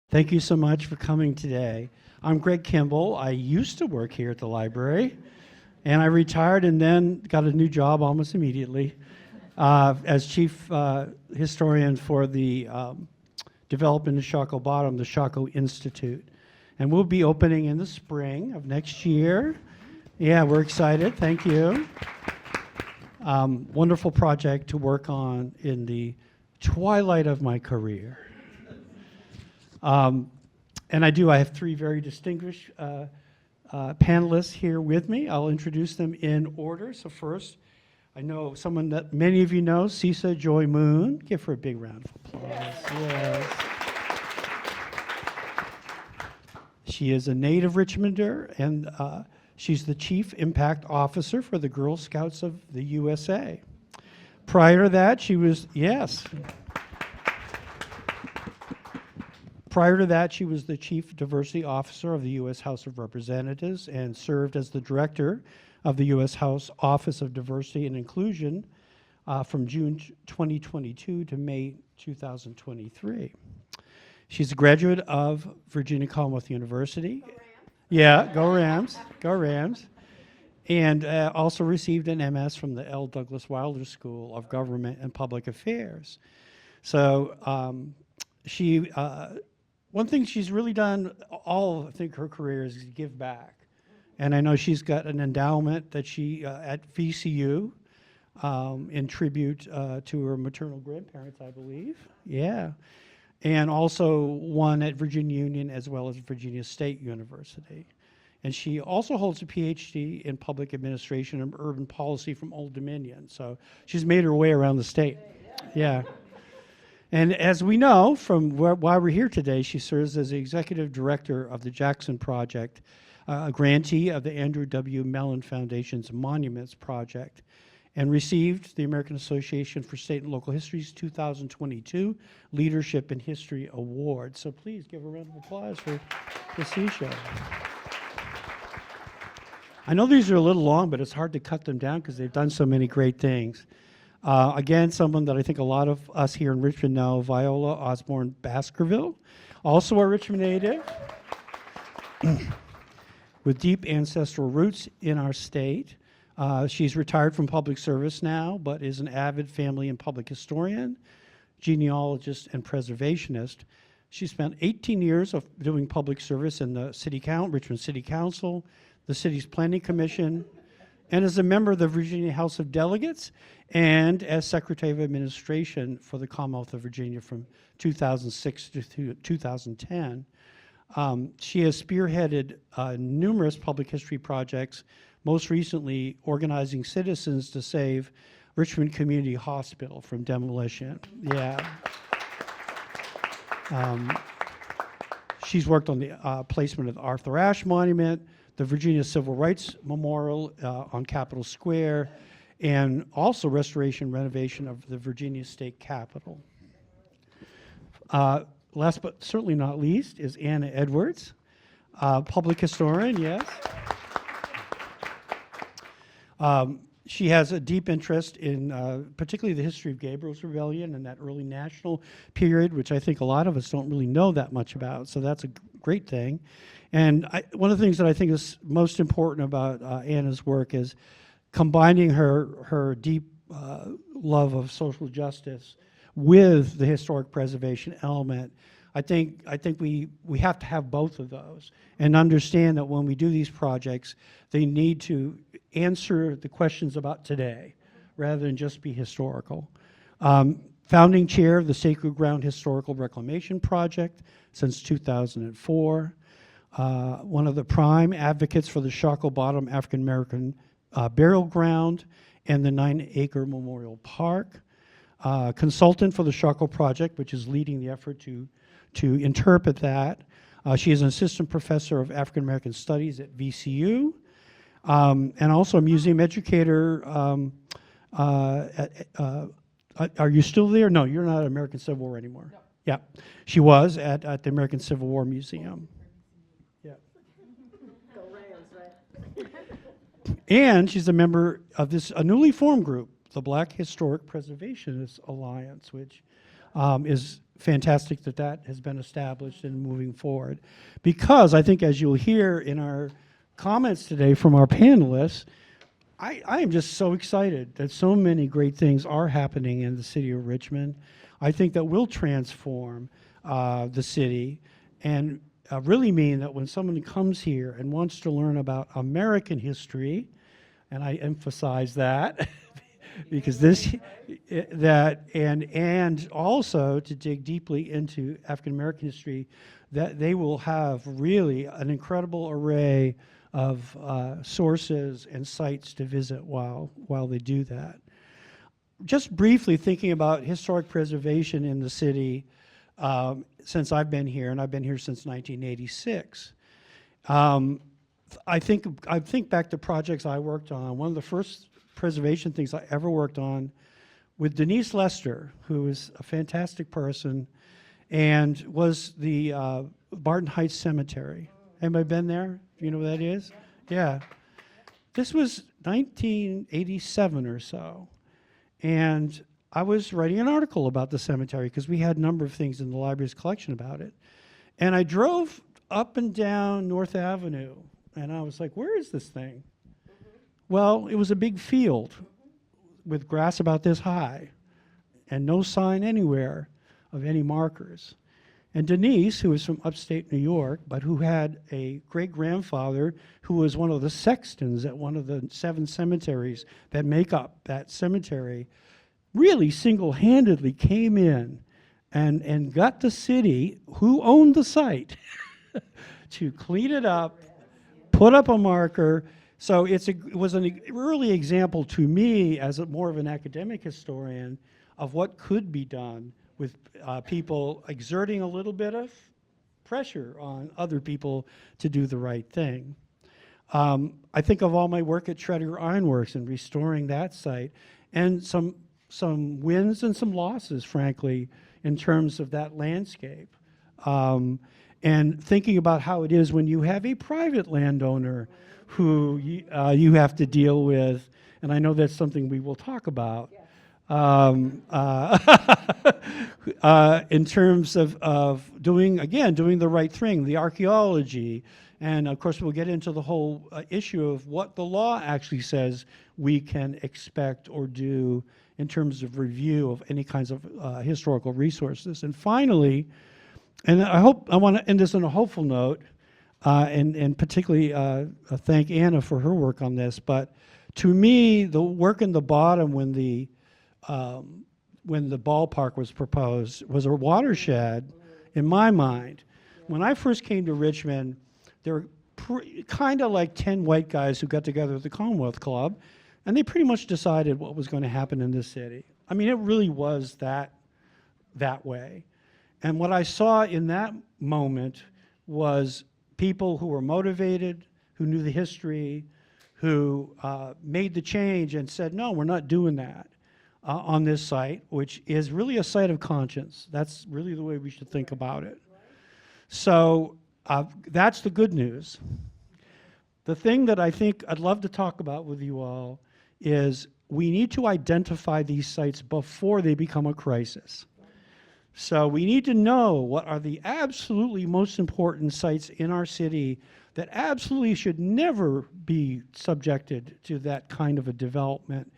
Thank you so much for coming today. I'm Gregg Kimball. I used to work here at the library, and I retired and then got a new job almost immediately as chief historian for the development in Shockoe Bottom, the Shockoe Institute. And we'll be opening in the spring of next year. Yeah, we're excited. Thank you. Wonderful project to work on in the twilight of my career. And I have three very distinguished panelists here with me. I'll introduce them in order. So first, I know someone that many of you know, Sesha Joi Moon. Give her a big round of applause. Yes. She is a native Richmonder, and she's the Chief Impact Officer for the Girl Scouts of the USA. Prior to that, she was, yes. Prior to that, she was the Chief Diversity Officer of the U.S. House of Representatives and served as the Director of the U.S. House Office of Diversity and Inclusion from June 2022 to May 2023. She's a graduate of Virginia Commonwealth University. Go Rams. Yeah, go Rams, go Rams. And also received an MS from the L. Douglas Wilder School of Government and Public Affairs. So one thing she's really done all, I think, her career is give back. And I know she's got an endowment that she, at VCU, in tribute to her maternal grandparents, I believe. Yeah. And also one at Virginia Union as well as Virginia State University. And she also holds a PhD in public administration and urban policy from Old Dominion. So she's made her way around the state. Yeah. And as we know from why we're here today, she serves as the Executive Director of the JXN Project, a grantee of the Andrew W. Mellon Foundation's Monuments Project, and received the American Association for State and Local History's 2022 Leadership in History Award. So please give a round of applause for Sesha. I know these are a little long, but it's hard to cut them down because they've done so many great things. Again, someone that I think a lot of us here in Richmond know, Viola Baskerville, also a Richmond native, with deep ancestral roots in our state. She's retired from public service now, but is an avid family and public historian, genealogist, and preservationist. She spent 18 years of doing public service in the Richmond City Council, the city's planning commission, and as a member of the Virginia House of Delegates, and as Secretary of Administration for the Commonwealth of Virginia from 2006 to 2010. She has spearheaded numerous public history projects, most recently organizing citizens to save Richmond Community Hospital from demolition. Yeah. She's worked on the placement of the Arthur Ashe Monument, the Virginia Civil Rights Memorial on Capitol Square, and also restoration and renovation of the Virginia State Capitol. Last but certainly not least is Anna Edwards, public historian, yes. She has a deep interest in particularly the history of Gabriel's Rebellion and that early national period, which I think a lot of us don't really know that much about, so that's a great thing. And one of the things that I think is most important about Anna's work is combining her deep love of social justice with the historic preservation element. I think we have to have both of those and understand that when we do these projects, they need to answer the questions about today rather than just be historical. Founding chair of the Sacred Ground Historical Reclamation Project since 2004. One of the prime advocates for the Shockoe Bottom African American Burial Ground and the 9-acre Memorial Park. Consultant for the Shockoe Project, which is leading the effort to interpret that. She is an assistant professor of African American Studies at VCU, and also a museum educator. Are you still there? No, you're not at American Civil War anymore. No. Yeah, she was at the American Civil War Museum. Yeah. Go Rams, right? And she's a member of a newly formed group, the Black Historic Preservationist Alliance, which is fantastic that that has been established and moving forward. Because I think, as you'll hear in our comments today from our panelists, I am just so excited that so many great things are happening in the city of Richmond. I think that will transform the city and really mean that when someone comes here and wants to learn about American history, and I emphasize that, because and also to dig deeply into African American history, that they will have really an incredible array of sources and sites to visit while they do that. Just briefly thinking about historic preservation in the city since I've been here, and I've been here since 1986. I think back to projects I worked on. One of the first preservation things I ever worked on with Denise Lester, who is a fantastic person, and was the Barton Heights Cemetery. Anybody been there? You know what that is? Yeah. This was 1987 or so. And I was writing an article about the cemetery because we had a number of things in the library's collection about it. And I drove up and down North Avenue, and I was like, where is this thing? Well, it was a big field with grass about this high and no sign anywhere of any markers. And Denise, who was from upstate New York, but who had a great-grandfather who was one of the sextons at one of the 7 cemeteries that make up that cemetery, really single-handedly came in and got the city, who owned the site, to clean it up, put up a marker. So it was an early example to me as more of an academic historian of what could be done with people exerting a little bit of pressure on other people to do the right thing. I think of all my work at Tredegar Ironworks and restoring that site, and some wins and some losses, frankly, in terms of that landscape. And thinking about how it is when you have a private landowner who you have to deal with, and I know that's something we will talk about. In terms of doing the right thing, the archaeology, and of course we'll get into the whole issue of what the law actually says we can expect or do in terms of review of any kinds of historical resources. And finally, and I want to end this on a hopeful note, and particularly thank Anna for her work on this, but to me, the work in the bottom when the ballpark was proposed was a watershed in my mind. When I first came to Richmond, there were kind of like 10 white guys who got together at the Commonwealth Club, and they pretty much decided what was going to happen in this city. I mean, it really was that way. And what I saw in that moment was people who were motivated, who knew the history, who made the change and said, no, we're not doing that. On this site, which is really a site of conscience. That's really the way we should think about it. So that's the good news. The thing that I think I'd love to talk about with you all is we need to identify these sites before they become a crisis. So we need to know what are the absolutely most important sites in our city that absolutely should never be subjected to that kind of a development,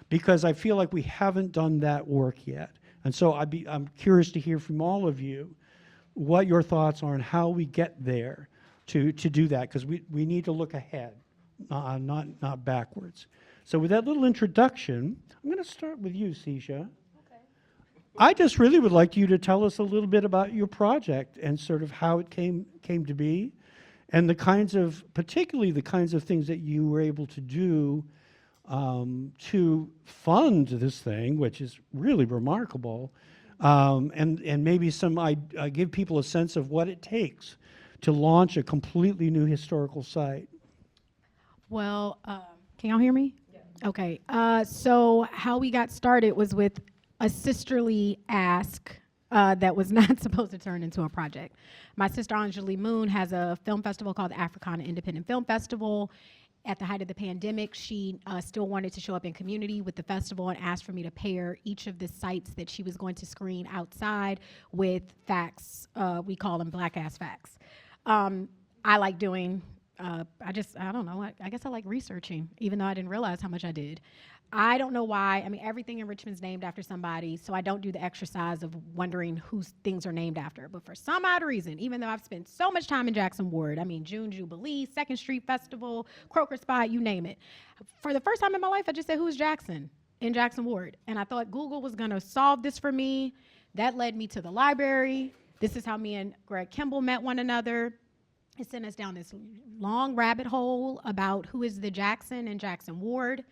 because I feel like we haven't done that work yet. And so I'm curious to hear from all of you what your thoughts are on how we get there to do that, because we need to look ahead, not backwards. So with that little introduction, I'm going to start with you, Sesha. Okay. I just really would like you to tell us a little bit about your project and sort of how it came to be, and particularly the kinds of things that you were able to do to fund this thing, which is really remarkable, and maybe give people a sense of what it takes to launch a completely new historical site. Well, can y'all hear me? Yeah. Okay. So how we got started was with a sisterly ask that was not supposed to turn into a project. My sister Sesha Joi Moon has a film festival called the Africana Independent Film Festival, at the height of the pandemic, she still wanted to show up in community with the festival and asked for me to pair each of the sites that she was going to screen outside with facts. We call them black ass facts. I like doing, I don't know, I guess I like researching, even though I didn't realize how much I did. I don't know why. I mean, everything in Richmond's named after somebody, so I don't do the exercise of wondering whose things are named after. But for some odd reason, even though I've spent so much time in Jackson Ward, I mean, June Jubilee, 2nd Street Festival, Croker Spot, you name it. For the first time in my life, I just said, who's Jackson in Jackson Ward? And I thought Google was gonna solve this for me. That led me to the library. This is how me and Gregg Kimball met one another. It sent us down this long rabbit hole about who is the Jackson and Jackson Ward.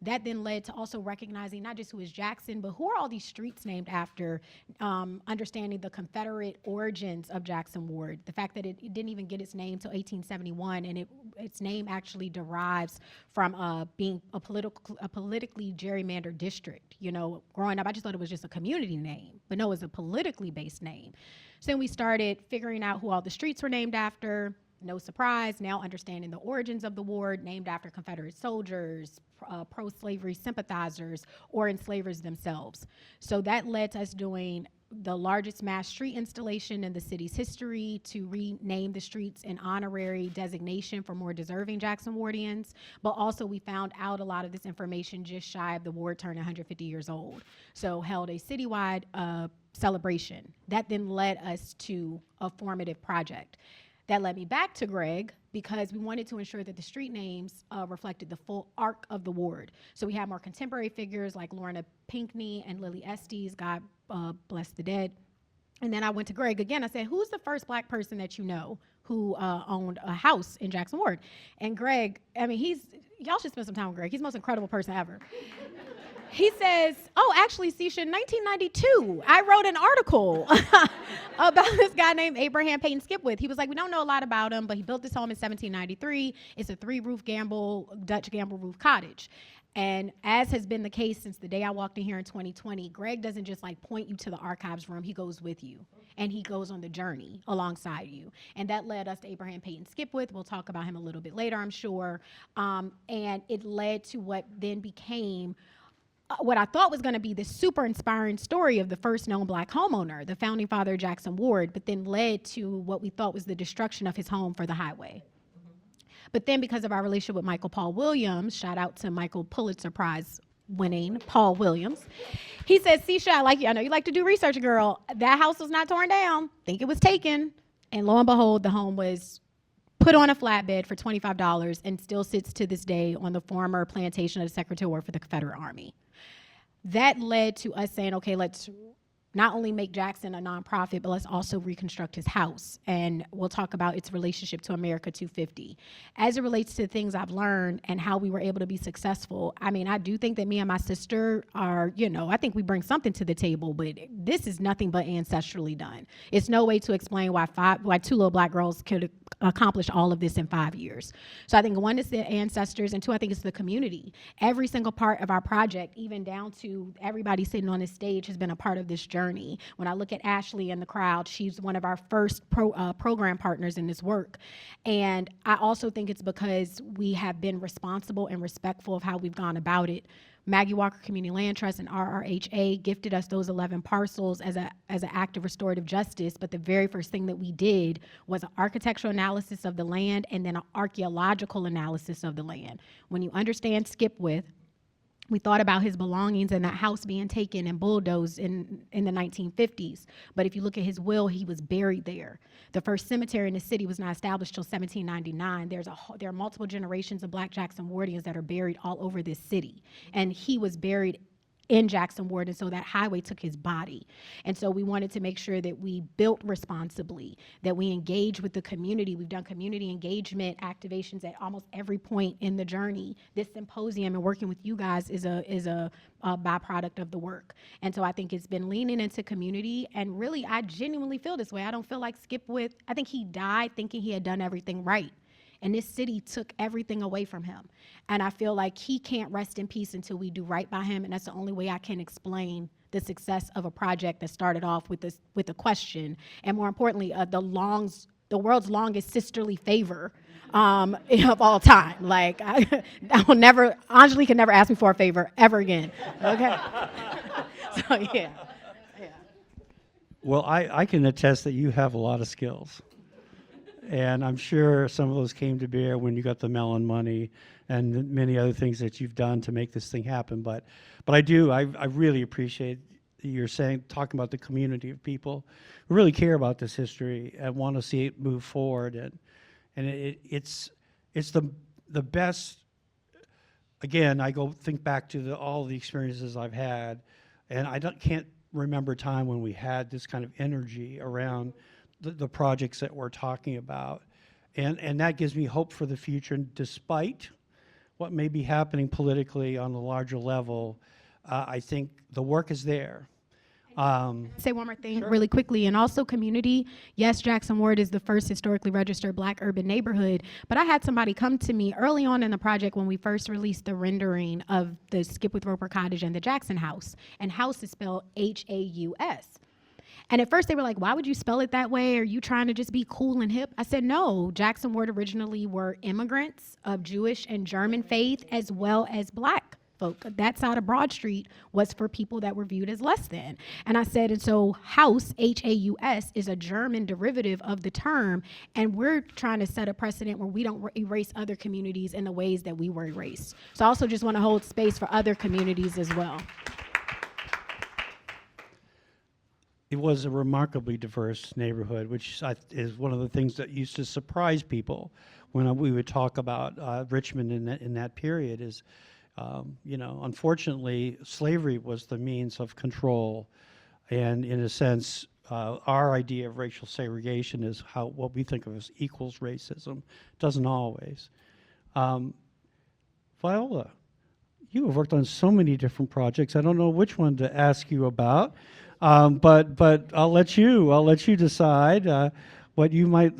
That then led to also recognizing not just who is Jackson, but who are all these streets named after, understanding the Confederate origins of Jackson Ward, the fact that it didn't even get its name till 1871, and its name actually derives from being a politically gerrymandered district. You know, growing up, I just thought it was just a community name, but no, it was a politically based name. So then we started figuring out who all the streets were named after. No surprise, now understanding the origins of the ward, named after Confederate soldiers, pro-slavery sympathizers, or enslavers themselves. So that led to us doing the largest mass street installation in the city's history to rename the streets in honorary designation for more deserving Jackson Wardians. But also we found out a lot of this information just shy of the ward turning 150 years old. So held a citywide celebration. That then led us to a formative project. That led me back to Gregg because we wanted to ensure that the street names reflected the full arc of the ward. So we had more contemporary figures like Lorna Pinckney and Lily Estes, God bless the dead. And then I went to Gregg again. I said, who's the first black person that you know who owned a house in Jackson Ward? And Gregg, I mean, y'all should spend some time with Gregg. He's the most incredible person ever. He says, oh, actually, Sesha, in 1992, I wrote an article about this guy named Abraham Peyton Skipwith. He was like, we don't know a lot about him, but he built this home in 1793. It's a 3-roof Dutch gamble roof cottage. And as has been the case since the day I walked in here in 2020, Gregg doesn't just like point you to the archives room, he goes with you. And he goes on the journey alongside you. And that led us to Abraham Peyton Skipwith. We'll talk about him a little bit later, I'm sure. And it led to what then became what I thought was going to be this super inspiring story of the first known black homeowner, the founding father of Jackson Ward, but then led to what we thought was the destruction of his home for the highway. But then because of our relationship with Michael Paul Williams, shout out to Michael Pulitzer Prize winning Paul Williams, he said, Sesha, I know you like to do research, girl. That house was not torn down. Think it was taken. And lo and behold, the home was put on a flatbed for $25 and still sits to this day on the former plantation of the Secretary of War for the Confederate Army. That led to us saying, okay, let's not only make Jackson a nonprofit, but let's also reconstruct his house. And we'll talk about its relationship to America 250. As it relates to things I've learned and how we were able to be successful, I mean, I do think that me and my sister are, I think we bring something to the table, but this is nothing but ancestrally done. It's no way to explain why 2 little black girls could accomplish all of this in 5 years. So I think 1 is the ancestors, and 2, I think it's the community. Every single part of our project, even down to everybody sitting on this stage, has been a part of this journey. When I look at Ashley in the crowd, she's one of our first program partners in this work. And I also think it's because we have been responsible and respectful of how we've gone about it. Maggie Walker Community Land Trust and RRHA gifted us those 11 parcels as an act of restorative justice, but the very first thing that we did was an architectural analysis of the land and then an archaeological analysis of the land. When you understand Skipwith, we thought about his belongings and that house being taken and bulldozed in the 1950s. But if you look at his will, he was buried there. The first cemetery in the city was not established till 1799. There are multiple generations of black Jackson Wardians that are buried all over this city. And he was buried in Jackson Ward, and so that highway took his body. And so we wanted to make sure that we built responsibly, that we engage with the community. We've done community engagement activations at almost every point in the journey. This symposium and working with you guys is a byproduct of the work. And so I think it's been leaning into community, and really I genuinely feel this way. I don't feel like Skipwith, I think he died thinking he had done everything right. And this city took everything away from him. And I feel like he can't rest in peace until we do right by him. And that's the only way I can explain the success of a project that started off with a question. And more importantly, the long the world's longest sisterly favor of all time. Like, I will never, Anjali can never ask me for a favor ever again. Okay? So, yeah. Well, I can attest that you have a lot of skills. And I'm sure some of those came to bear when you got the Mellon money and many other things that you've done to make this thing happen. But I really appreciate you're talking about the community of people who really care about this history and want to see it move forward. And it's the best. Again, I think back to all the experiences I've had, and can't remember a time when we had this kind of energy around the projects that we're talking about. And that gives me hope for the future, despite what may be happening politically on a larger level. I think the work is there. Say one more thing Sure. really quickly, and also community. Yes, Jackson Ward is the first historically registered Black urban neighborhood, but I had somebody come to me early on in the project when we first released the rendering of the Skipwith Roper Cottage and the Jackson House, and house is spelled H-A-U-S. And at first they were like, why would you spell it that way? Are you trying to just be cool and hip? I said, no, Jackson Ward originally were immigrants of Jewish and German faith as well as Black folk. That side of Broad Street was for people that were viewed as less than. And I said, and so house, H-A-U-S, is a German derivative of the term, and we're trying to set a precedent where we don't erase other communities in the ways that we were erased. So I also just want to hold space for other communities as well. It was a remarkably diverse neighborhood, which is one of the things that used to surprise people when we would talk about Richmond in that period. Is unfortunately, slavery was the means of control, and in a sense, our idea of racial segregation is what we think of as equals racism. Doesn't always. Viola, you have worked on so many different projects. I don't know which one to ask you about. But I'll let you decide what you might,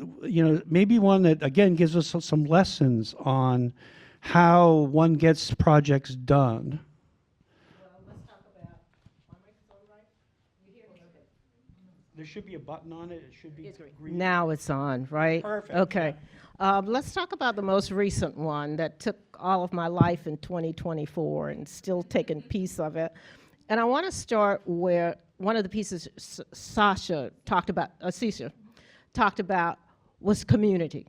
maybe one that, again, gives us some lessons on how one gets projects done. Well, let's talk about, my microphone right? You hear me? Okay. There should be a button on it. It should be green. Now it's on, right? Perfect. Okay. Let's talk about the most recent one that took all of my life in 2024 and still taking piece of it. And I want to start where one of the pieces Sesha talked about was community.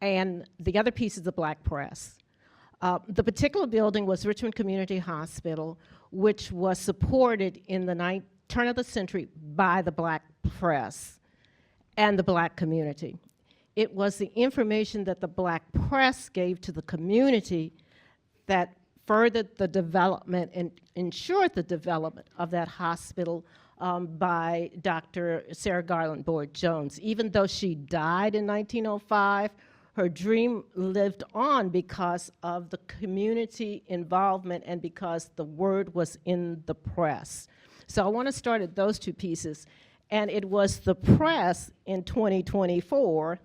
And the other piece is the Black press. The particular building was Richmond Community Hospital, which was supported in the turn of the century by the Black press and the Black community. It was the information that the Black press gave to the community that furthered the development and ensured the development of that hospital by Dr. Sarah Garland Boyd Jones. Even though she died in 1905, her dream lived on because of the community involvement and because the word was in the press. So I want to start at those two pieces. And it was the press in 2024,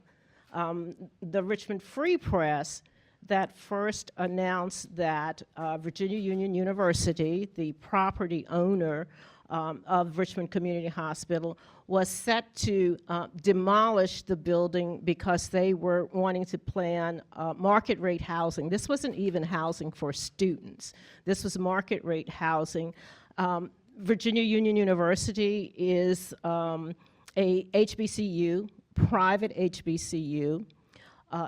the Richmond Free Press, that first announced that Virginia Union University, the property owner of Richmond Community Hospital, was set to demolish the building because they were wanting to plan market rate housing. This wasn't even housing for students. This was market rate housing. Virginia Union University is a HBCU, private HBCU.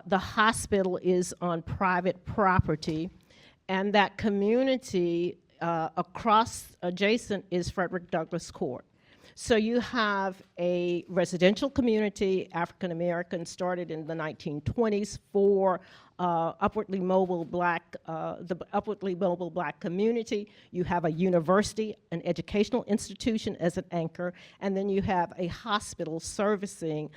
The hospital is on private property, and that community adjacent is Frederick Douglass Court. So you have a residential community, African American, started in the 1920s for the upwardly mobile Black community. You have a university, an educational institution as an anchor, and then you have a hospital servicing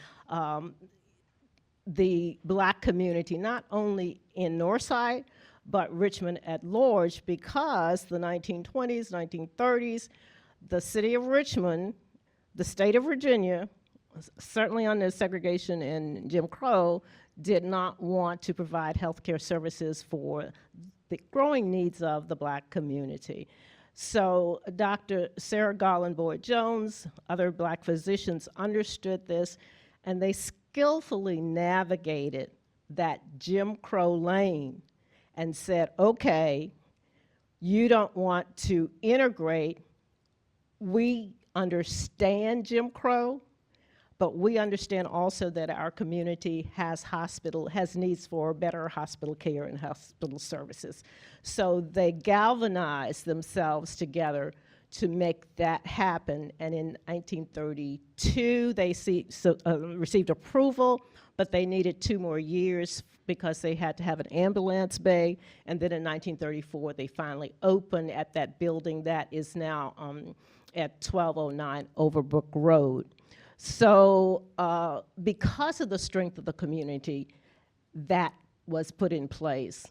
the Black community, not only in Northside, but Richmond at large, because the 1920s, 1930s, the city of Richmond, the state of Virginia, certainly under segregation and Jim Crow, did not want to provide healthcare services for the growing needs of the Black community. So Dr. Sarah Garland Boyd Jones, other Black physicians understood this, and they skillfully navigated that Jim Crow lane and said, okay, you don't want to integrate. We understand Jim Crow, but we understand also that our community has needs for better hospital care and hospital services. So they galvanized themselves together to make that happen. And in 1932, they received approval, but they needed 2 more years because they had to have an ambulance bay. And then in 1934, they finally opened at that building that is now at 1209 Overbrook Road. So because of the strength of the community, that was put in place.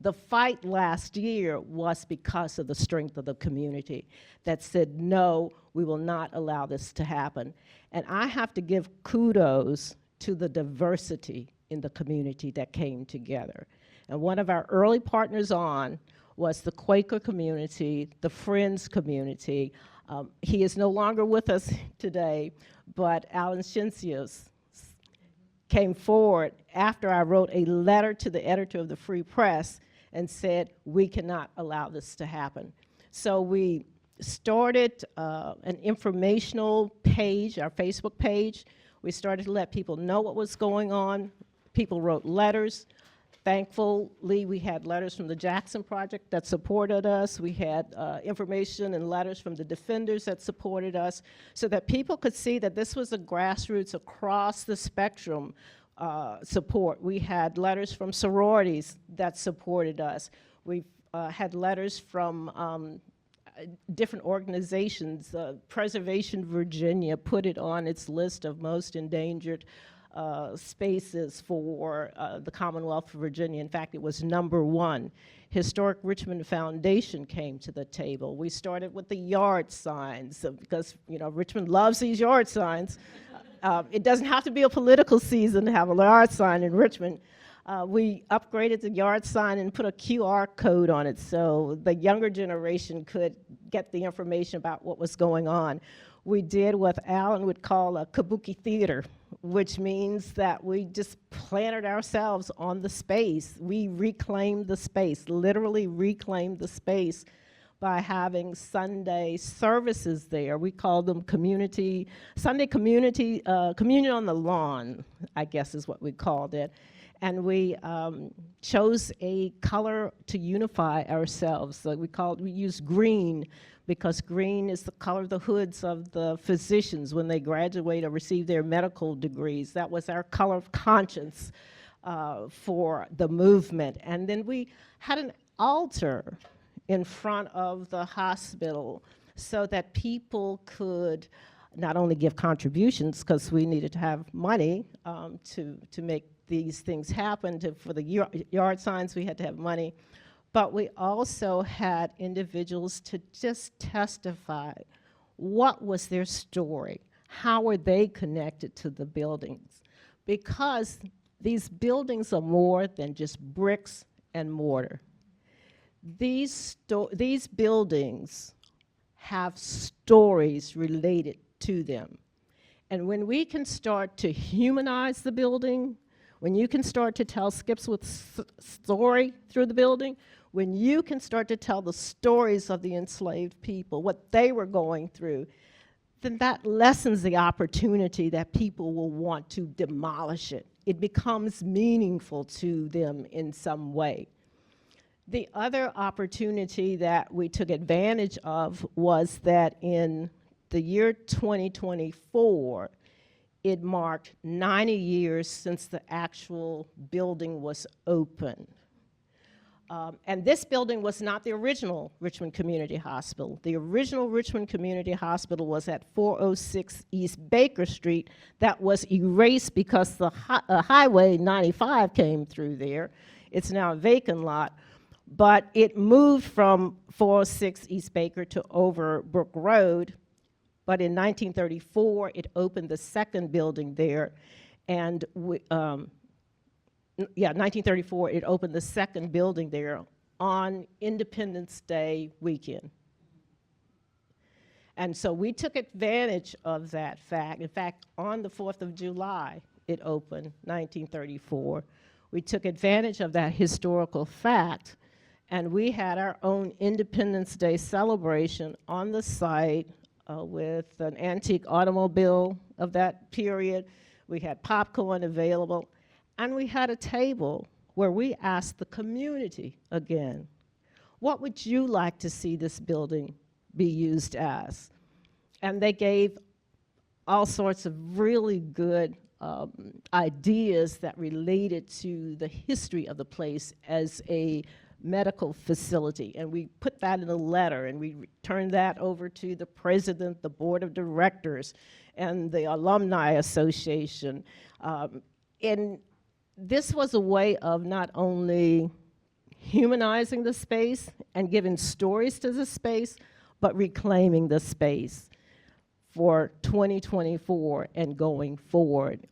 The fight last year was because of the strength of the community that said, no, we will not allow this to happen. And I have to give kudos to the diversity in the community that came together. And one of our early partners on was the Quaker community, the Friends community. He is no longer with us today, but Alan Shincius came forward after I wrote a letter to the editor of the Free Press and said, we cannot allow this to happen. So we started an informational page, our Facebook page. We started to let people know what was going on. People wrote letters. Thankfully, we had letters from the JXN Project that supported us. We had information and letters from the defenders that supported us so that people could see that this was a grassroots across the spectrum support. We had letters from sororities that supported us. We had letters from different organizations. Preservation Virginia put it on its list of most endangered spaces for the Commonwealth of Virginia. In fact, it was #1. Historic Richmond Foundation came to the table. We started with the yard signs because, you know, Richmond loves these yard signs. It doesn't have to be a political season to have a yard sign in Richmond. We upgraded the yard sign and put a QR code on it so the younger generation could get the information about what was going on. We did what Alan would call a kabuki theater, which means that we just planted ourselves on the space. We reclaimed the space, literally reclaimed the space by having Sunday services there. We called them Sunday community, communion on the lawn, I guess is what we called it. And we chose a color to unify ourselves. So we used green because green is the color of the hoods of the physicians when they graduate or receive their medical degrees. That was our color of conscience for the movement. And then we had an altar in front of the hospital so that people could not only give contributions, because we needed to have money to make these things happen. For the yard signs, we had to have money. But we also had individuals to just testify what was their story, how were they connected to the buildings, because these buildings are more than just bricks and mortar. These buildings have stories related to them. And when we can start to humanize the building, when you can start to tell Skipsworth's story through the building, when you can start to tell the stories of the enslaved people, what they were going through, then that lessens the opportunity that people will want to demolish it. It becomes meaningful to them in some way. The other opportunity that we took advantage of was that in the year 2024, it marked 90 years since the actual building was opened. And this building was not the original Richmond Community Hospital. The original Richmond Community Hospital was at 406 East Baker Street. That was erased because the Highway 95 came through there. It's now a vacant lot. But it moved from 406 East Baker to Overbrook Road. But in 1934, it opened the second building there. And 1934, it opened the second building there on Independence Day weekend. And so we took advantage of that fact. In fact, on the 4th of July, it opened, 1934. We took advantage of that historical fact, and we had our own Independence Day celebration on the site with an antique automobile of that period. We had popcorn available, and we had a table where we asked the community again, what would you like to see this building be used as? And they gave all sorts of really good ideas that related to the history of the place as a medical facility. And we put that in a letter, and we turned that over to the president, the board of directors, and the alumni association. And this was a way of not only humanizing the space and giving stories to the space, but reclaiming the space for 2024 and going forward.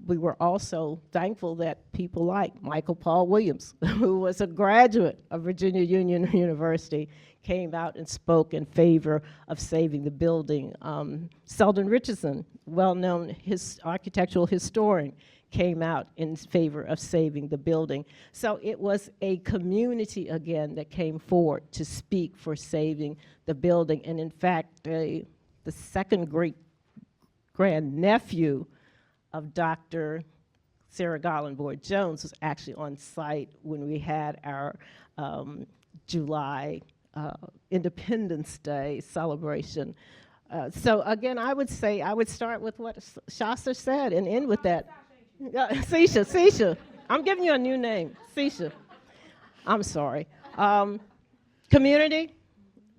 We were also thankful that people like Michael Paul Williams, who was a graduate of Virginia Union University, came out and spoke in favor of saving the building. Selden Richardson, well-known architectural historian, came out in favor of saving the building. So it was a community, again, that came forward to speak for saving the building. And in fact, the second great-grandnephew of Dr. Sarah Garland Boyd-Jones was actually on site when we had our July Independence Day celebration. So again, I would say, I would start with what Shasta said and end with that. Sesha, I'm giving you a new name, Sesha. I'm sorry. Community,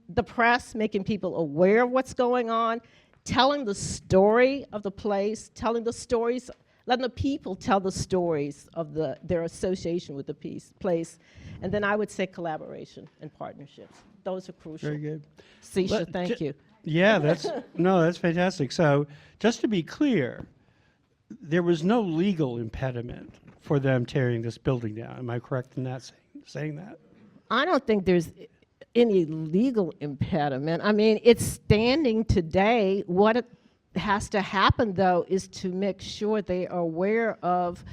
the press, making people aware of what's going on, telling the story of the place, telling the stories, letting the people tell the stories of their association with the place. And then I would say collaboration and partnerships. Those are crucial. Very good. Sesha, thank you. Yeah, that's fantastic. So just to be clear, there was no legal impediment for them tearing this building down. Am I correct in that saying that? I don't think there's any legal impediment. I mean, it's standing today. What has to happen, though, is to make sure they are aware of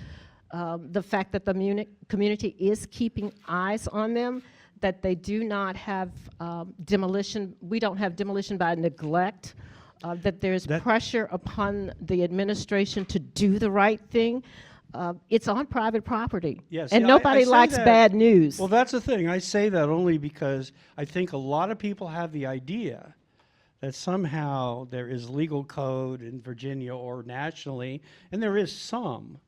the fact that the community is keeping eyes on them, that they do not have demolition. We don't have demolition by neglect. That there's pressure upon the administration to do the right thing. It's on private property. Yes, and nobody likes bad news. Well, that's the thing. I say that only because I think a lot of people have the idea that somehow there is legal code in Virginia or nationally, and there is some,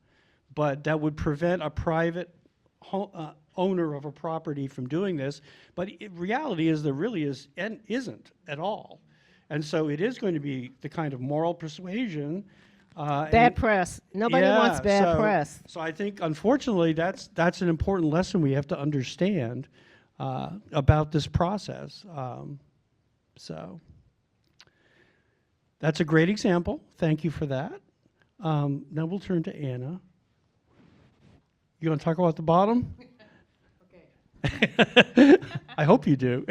but that would prevent a private owner of a property from doing this. But reality is there really is and isn't at all. And so it is going to be the kind of moral persuasion. Bad press. Nobody wants bad press. So I think, unfortunately, that's an important lesson we have to understand about this process. So that's a great example. Thank you for that. Now we'll turn to Anna. You want to talk about the bottom? Okay. I hope you do.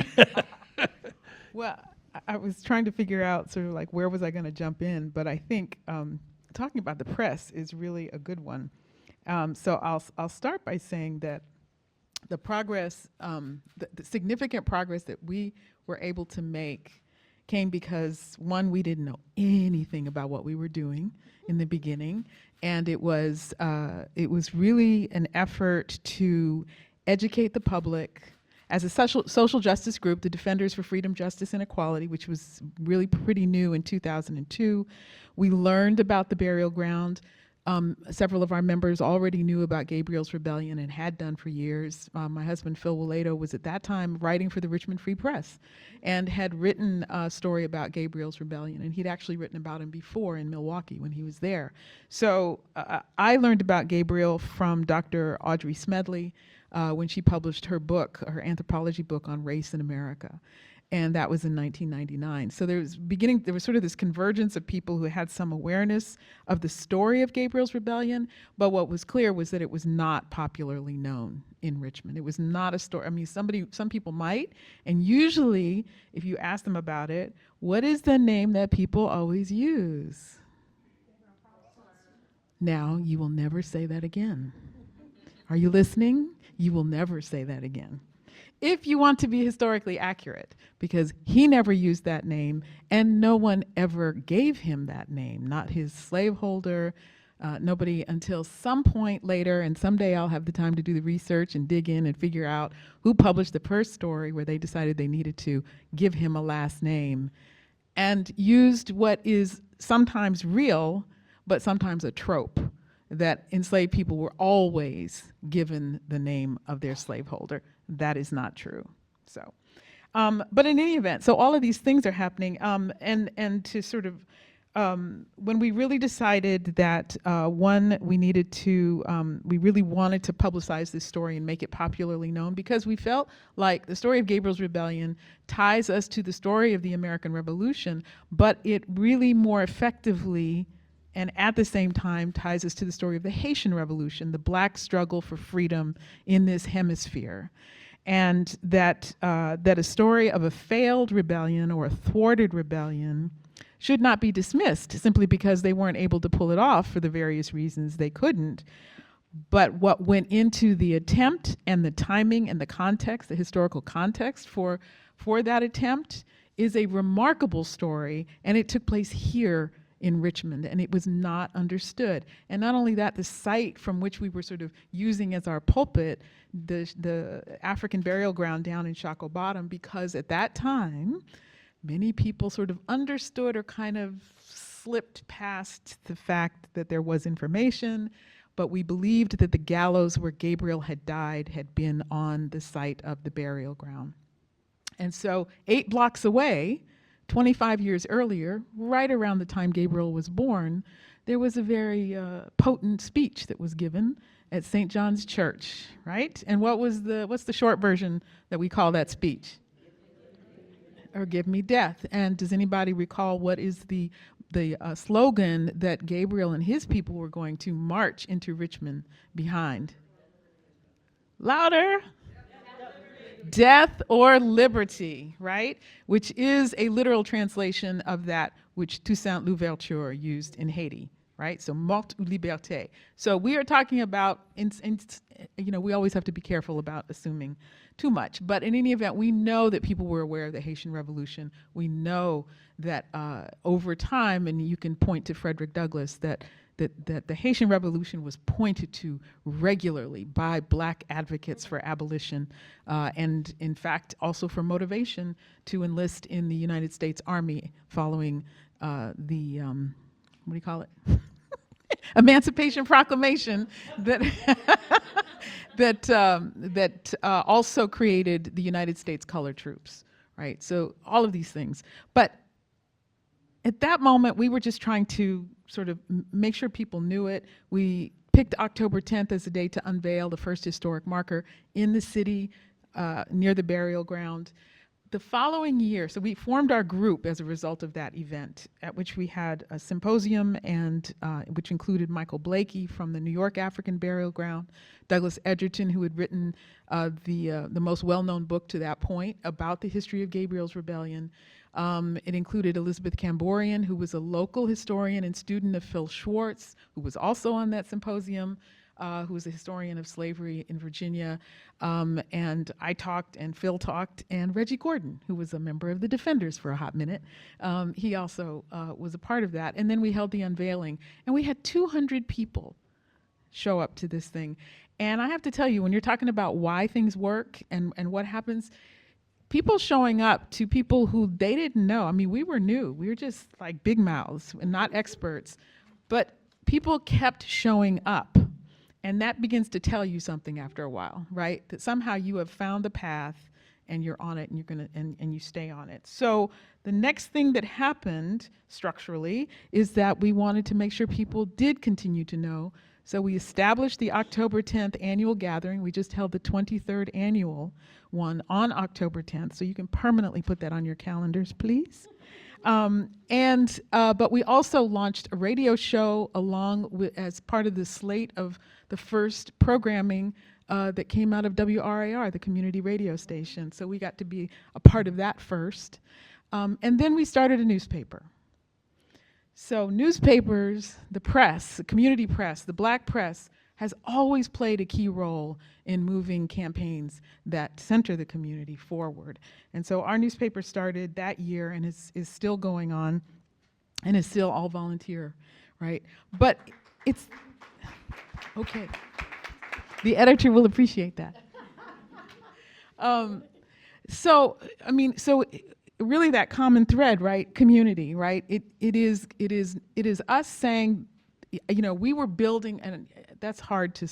Well, I was trying to figure out sort of like where was I going to jump in, but I think talking about the press is really a good one. So I'll start by saying that the progress, the significant progress that we were able to make came because, one, we didn't know anything about what we were doing in the beginning, and it was really an effort to educate the public. As a social justice group, the Defenders for Freedom, Justice, and Equality, which was really pretty new in 2002, we learned about the burial ground. Several of our members already knew about Gabriel's Rebellion and had done for years. My husband, Phil Waledo, was at that time writing for the Richmond Free Press and had written a story about Gabriel's Rebellion, and he'd actually written about him before in Milwaukee when he was there. So I learned about Gabriel from Dr. Audrey Smedley, when she published her book, her anthropology book on race in America. And that was in 1999. So there was sort of this convergence of people who had some awareness of the story of Gabriel's Rebellion, but what was clear was that it was not popularly known in Richmond. It was not a story. I mean, some people might, and usually, if you ask them about it, what is the name that people always use? Now you will never say that again. Are you listening? You will never say that again. If you want to be historically accurate, because he never used that name and no one ever gave him that name, not his slaveholder, nobody until some point later, and someday I'll have the time to do the research and dig in and figure out who published the first story where they decided they needed to give him a last name and used what is sometimes real, but sometimes a trope, that enslaved people were always given the name of their slaveholder. That is not true. So, but in any event, so all of these things are happening, and to sort of, when we really decided that one, we needed to, we really wanted to publicize this story and make it popularly known, because we felt like the story of Gabriel's Rebellion ties us to the story of the American Revolution, but it really more effectively and at the same time ties us to the story of the Haitian Revolution, the Black struggle for freedom in this hemisphere. And that, that a story of a failed rebellion or a thwarted rebellion should not be dismissed simply because they weren't able to pull it off for the various reasons they couldn't. But what went into the attempt and the timing and the context, the historical context for that attempt, is a remarkable story, and it took place here in Richmond, and it was not understood. And not only that, the site from which we were sort of using as our pulpit, the African burial ground down in Shockoe Bottom, because at that time, many people sort of understood or kind of slipped past the fact that there was information, but we believed that the gallows where Gabriel had died had been on the site of the burial ground. And so 8 blocks away, 25 years earlier, right around the time Gabriel was born, there was a very potent speech that was given at St. John's Church, right? And what's the short version that we call that speech? Or give me death. And does anybody recall what is the slogan that Gabriel and his people were going to march into Richmond behind? Louder. Death or liberty, right? Which is a literal translation of that which Toussaint Louverture used in Haiti, right? So mort ou liberté. So we are talking about, you know, we always have to be careful about assuming too much. But in any event, we know that people were aware of the Haitian Revolution. We know that over time, and you can point to Frederick Douglass, that the Haitian Revolution was pointed to regularly by Black advocates for abolition, and in fact also for motivation to enlist in the United States Army following the, what do you call it? Emancipation Proclamation that, that also created the United States Colored Troops, right? So all of these things. But at that moment, we were just trying to sort of make sure people knew it. We picked October 10th as the day to unveil the first historic marker in the city near the burial ground. The following year, so we formed our group as a result of that event, at which we had a symposium, and which included Michael Blakey from the New York African Burial Ground, Douglas Edgerton, who had written the most well-known book to that point about the history of Gabriel's Rebellion. It included Elizabeth Camborian, who was a local historian and student of Phil Schwartz, who was also on that symposium, who was a historian of slavery in Virginia. And I talked, and Phil talked, and Reggie Gordon, who was a member of the Defenders for a hot minute. He also was a part of that. And then we held the unveiling, and we had 200 people show up to this thing. And I have to tell you, when you're talking about why things work and what happens, people showing up to people who they didn't know. I mean, we were new. We were just like big mouths and not experts. But people kept showing up. And that begins to tell you something after a while, right? That somehow you have found the path and you're on it, and you're gonna and you stay on it. So the next thing that happened structurally is that we wanted to make sure people did continue to know. So we established the October 10th annual gathering. We just held the 23rd annual one on October 10th. So you can permanently put that on your calendars, please. But we also launched a radio show along with, as part of the slate of the first programming that came out of WRAR, the community radio station. So we got to be a part of that first. And then we started a newspaper. So newspapers, the press, the community press, the black press has always played a key role in moving campaigns that center the community forward. And so our newspaper started that year and is still going on and is still all volunteer, right? But it's, okay. The editor will appreciate that. So really that common thread, right? Community, right? It is us saying, we were building, and that's hard to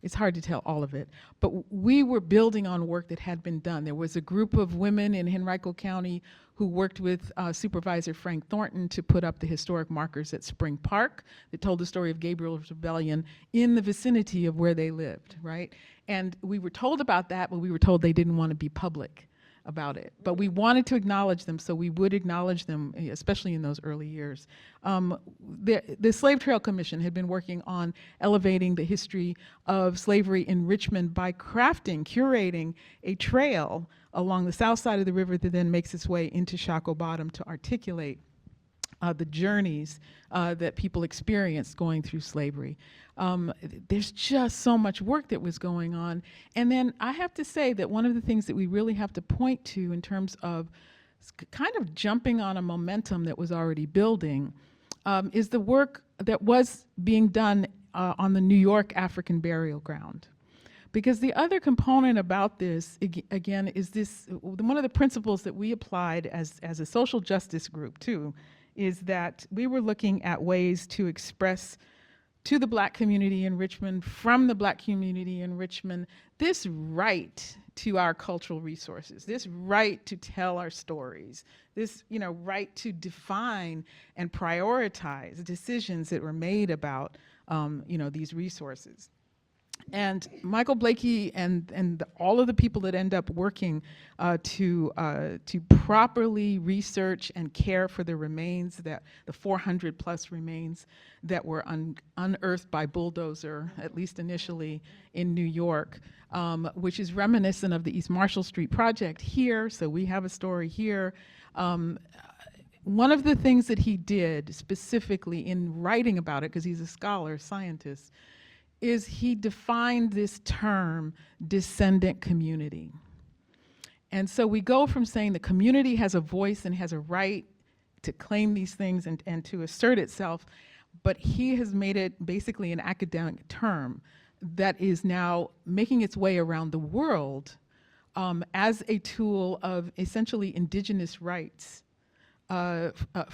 it's hard to tell all of it, but we were building on work that had been done. There was a group of women in Henrico County who worked with Supervisor Frank Thornton to put up the historic markers at Spring Park that told the story of Gabriel's Rebellion in the vicinity of where they lived, right? And we were told about that, but we were told they didn't want to be public about it. But we wanted to acknowledge them, so we would acknowledge them, especially in those early years. The Slave Trail Commission had been working on elevating the history of slavery in Richmond by curating a trail along the south side of the river that then makes its way into Shockoe Bottom to articulate the journeys that people experienced going through slavery. There's just so much work that was going on. And then I have to say that one of the things that we really have to point to in terms of kind of jumping on a momentum that was already building is the work that was being done on the New York African burial ground. Because the other component about this, again, is this, one of the principles that we applied as a social justice group too, is that we were looking at ways to express to the black community in Richmond, from the black community in Richmond, this right to our cultural resources, this right to tell our stories, this right to define and prioritize decisions that were made about these resources. And Michael Blakey and all of the people that end up working to properly research and care for the remains, the 400 plus remains that were unearthed by bulldozer, at least initially in New York, which is reminiscent of the East Marshall Street Project here, so we have a story here. One of the things that he did specifically in writing about it, because he's a scholar, scientist, is he defined this term, descendant community. And so we go from saying the community has a voice and has a right to claim these things and to assert itself, but he has made it basically an academic term that is now making its way around the world as a tool of essentially indigenous rights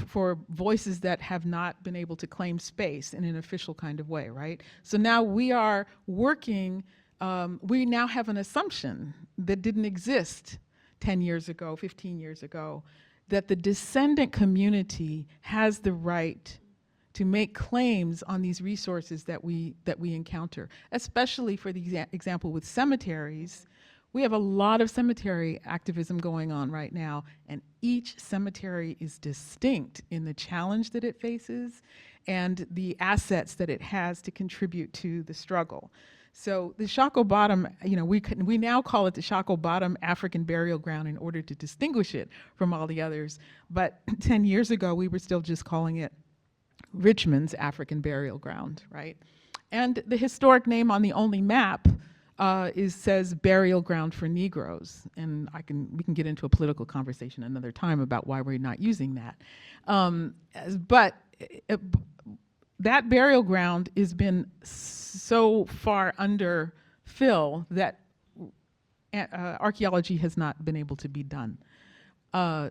for voices that have not been able to claim space in an official kind of way, right? So now we are working, we now have an assumption that didn't exist 10 years ago, 15 years ago, that the descendant community has the right to make claims on these resources that we encounter, especially for the example with cemeteries. We have a lot of cemetery activism going on right now, and each cemetery is distinct in the challenge that it faces and the assets that it has to contribute to the struggle. So the Shockoe Bottom, we now call it the Shockoe Bottom African Burial Ground in order to distinguish it from all the others. But 10 years ago, we were still just calling it Richmond's African Burial Ground, right? And the historic name on the only map says burial ground for Negroes, and we can get into a political conversation another time about why we're not using that. But that burial ground has been so far under fill that archaeology has not been able to be done.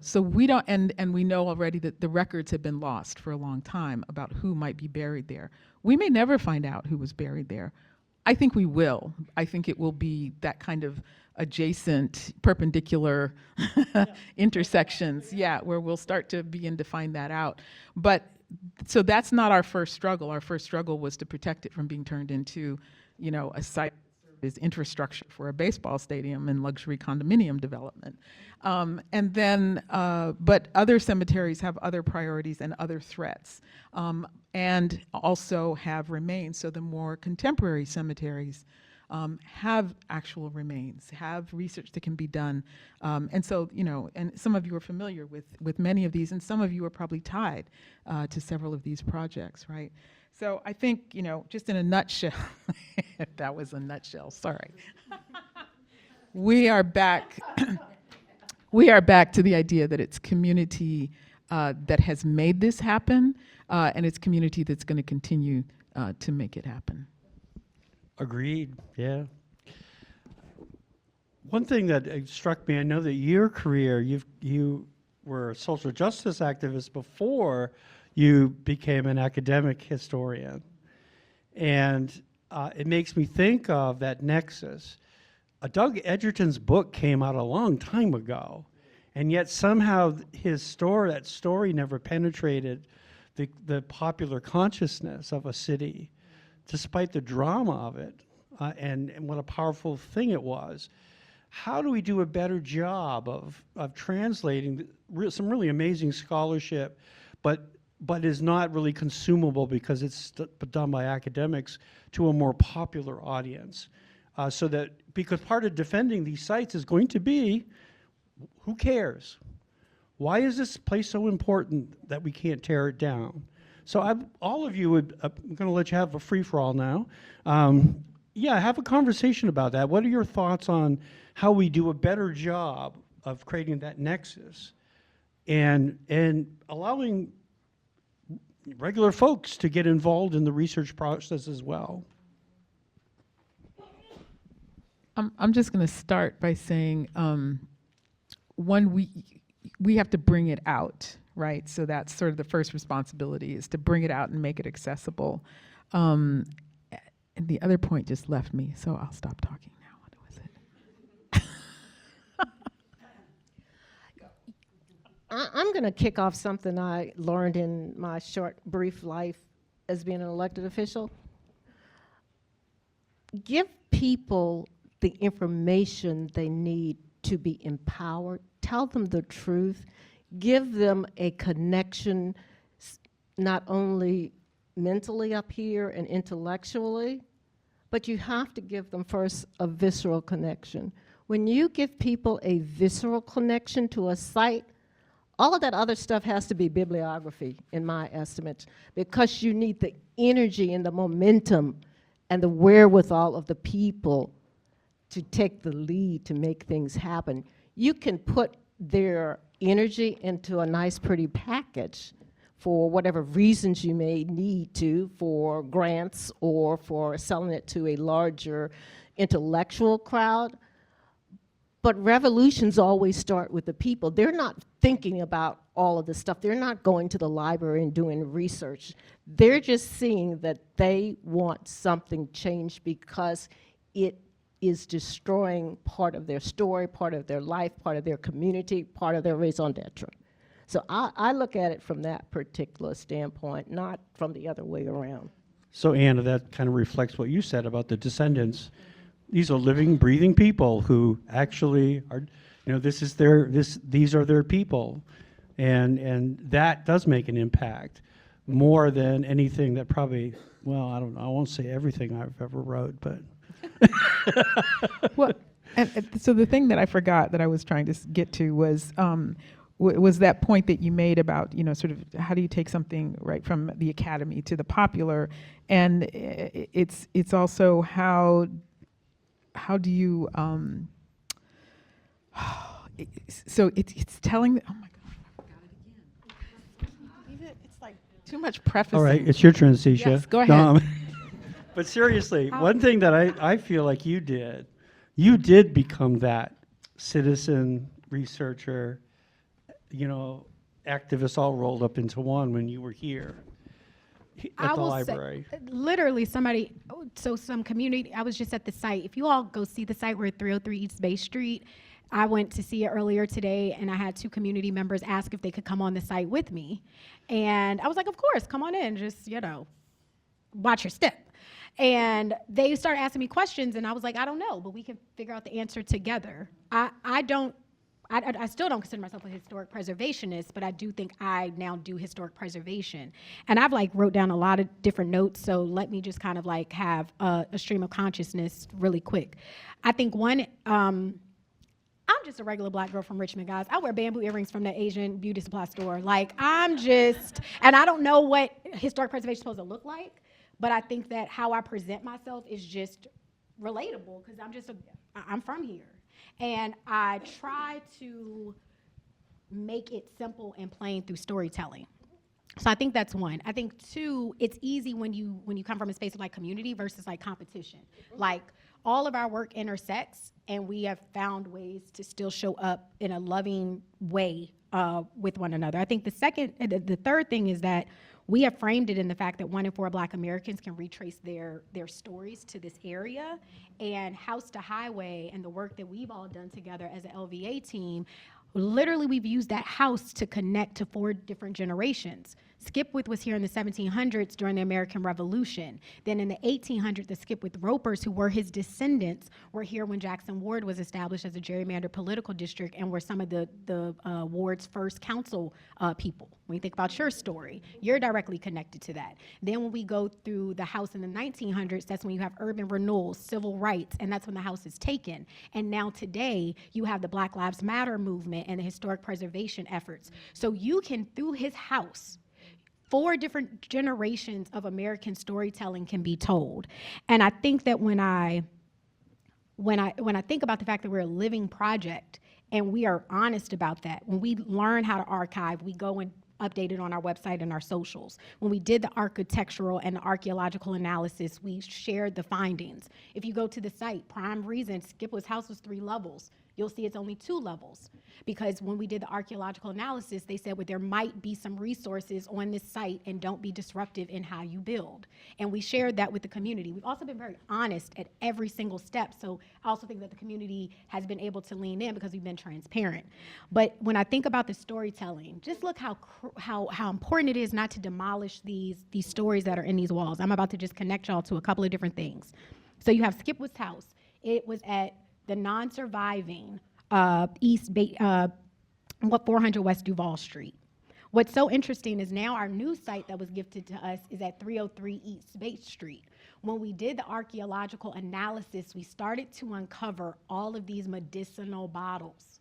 So we don't, and we know already that the records have been lost for a long time about who might be buried there. We may never find out who was buried there. I think we will. I think it will be that kind of adjacent, perpendicular intersections, where we'll start to begin to find that out. But so that's not our first struggle. Our first struggle was to protect it from being turned into, a site is infrastructure for a baseball stadium and luxury condominium development. And then, but other cemeteries have other priorities and other threats, and also have remains. So the more contemporary cemeteries have actual remains, have research that can be done. And so, and some of you are familiar with many of these, and some of you are probably tied to several of these projects, right? So I think, just in a nutshell, that was a nutshell, sorry. We are back. We are back to the idea that it's community that has made this happen, and it's community that's going to continue to make it happen. Agreed, yeah. One thing that struck me, I know that your career, you were a social justice activist before you became an academic historian. And it makes me think of that nexus. Doug Edgerton's book came out a long time ago, and yet somehow that story never penetrated the popular consciousness of a city, despite the drama of it, and what a powerful thing it was. How do we do a better job of translating some really amazing scholarship, but is not really consumable because it's done by academics, to a more popular audience? So that, because part of defending these sites is going to be, who cares? Why is this place so important that we can't tear it down? So all of you I'm going to let you have a free-for-all now. Yeah, have a conversation about that. What are your thoughts on how we do a better job of creating that nexus and allowing regular folks to get involved in the research process as well? I'm just going to start by saying, one, we have to bring it out, right? So that's sort of the first responsibility, is to bring it out and make it accessible. And the other point just left me, so I'll stop talking now. What was it? I'm going to kick off something I learned in my short, brief life as being an elected official. Give people the information they need to be empowered. Tell them the truth. Give them a connection, not only mentally up here and intellectually, but you have to give them first a visceral connection. When you give people a visceral connection to a site, all of that other stuff has to be bibliography, in my estimates, because you need the energy and the momentum and the wherewithal of the people to take the lead to make things happen. You can put their energy into a nice, pretty package for whatever reasons you may need to, for grants or for selling it to a larger intellectual crowd. But revolutions always start with the people. They're not thinking about all of this stuff. They're not going to the library and doing research. They're just seeing that they want something changed because it is destroying part of their story, part of their life, part of their community, part of their raison d'etre. So I look at it from that particular standpoint, not from the other way around. So Anna, that kind of reflects what you said about the descendants. These are living, breathing people who actually are, these are their people. And that does make an impact more than anything that probably, well, I don't know, I won't say everything I've ever wrote, but. Well, and so the thing that I forgot that I was trying to get to was that point that you made about, sort of how do you take something right from the academy to the popular, and it's also how do you so it's telling, oh my God, I forgot it again. It's like too much prefacing. All right, it's your turn, Sesha. Yes, go ahead. But seriously, one thing that I feel like you did become that citizen, researcher, activist all rolled up into one when you were here at the library. Literally some community, I was just at the site. If you all go see the site, we're at 303 East Bay Street. I went to see it earlier today, and I had 2 community members ask if they could come on the site with me. And I was like, of course, come on in, just, watch your step. And they started asking me questions, and I was like, I don't know, but we can figure out the answer together. I still don't consider myself a historic preservationist, but I do think I now do historic preservation. And I've like wrote down a lot of different notes, so let me just kind of like have a stream of consciousness really quick. I think one, I'm just a regular black girl from Richmond, guys. I wear bamboo earrings from the Asian beauty supply store. Like, and I don't know what historic preservation is supposed to look like, but I think that how I present myself is just relatable, because I'm from here. And I try to make it simple and plain through storytelling. So I think that's one. I think two, it's easy when you come from a space of like community versus like competition. Like, all of our work intersects, and we have found ways to still show up in a loving way with one another. I think the third thing is that we have framed it in the fact that 1 in 4 Black Americans can retrace their stories to this area, and House to Highway and the work that we've all done together as an LVA team, literally we've used that house to connect to 4 different generations. Skipwith was here in the 1700s during the American Revolution. Then in the 1800s, the Skipwith Ropers, who were his descendants, were here when Jackson Ward was established as a gerrymandered political district, and were some of the ward's first council people. When you think about your story, you're directly connected to that. Then when we go through the house in the 1900s, that's when you have urban renewal, civil rights, and that's when the house is taken. And now today, you have the Black Lives Matter movement and the historic preservation efforts. So you can, through his house, 4 different generations of American storytelling can be told. And I think that when I think about the fact that we're a living project, and we are honest about that, when we learn how to archive, we go and update it on our website and our socials. When we did the architectural and the archaeological analysis, we shared the findings. If you go to the site, prime reason, Skipwith's house was 3 levels. You'll see it's only 2 levels, because when we did the archaeological analysis, they said, well, there might be some resources on this site, and don't be disruptive in how you build. And we shared that with the community. We've also been very honest at every single step. So I also think that the community has been able to lean in because we've been transparent. But when I think about the storytelling, just look how important it is not to demolish these stories that are in these walls. I'm about to just connect y'all to a couple of different things. So you have Skipwith's house. It was at the non-surviving 400 West Duval Street. What's so interesting is now our new site that was gifted to us is at 303 East Bates Street. When we did the archaeological analysis, we started to uncover all of these medicinal bottles.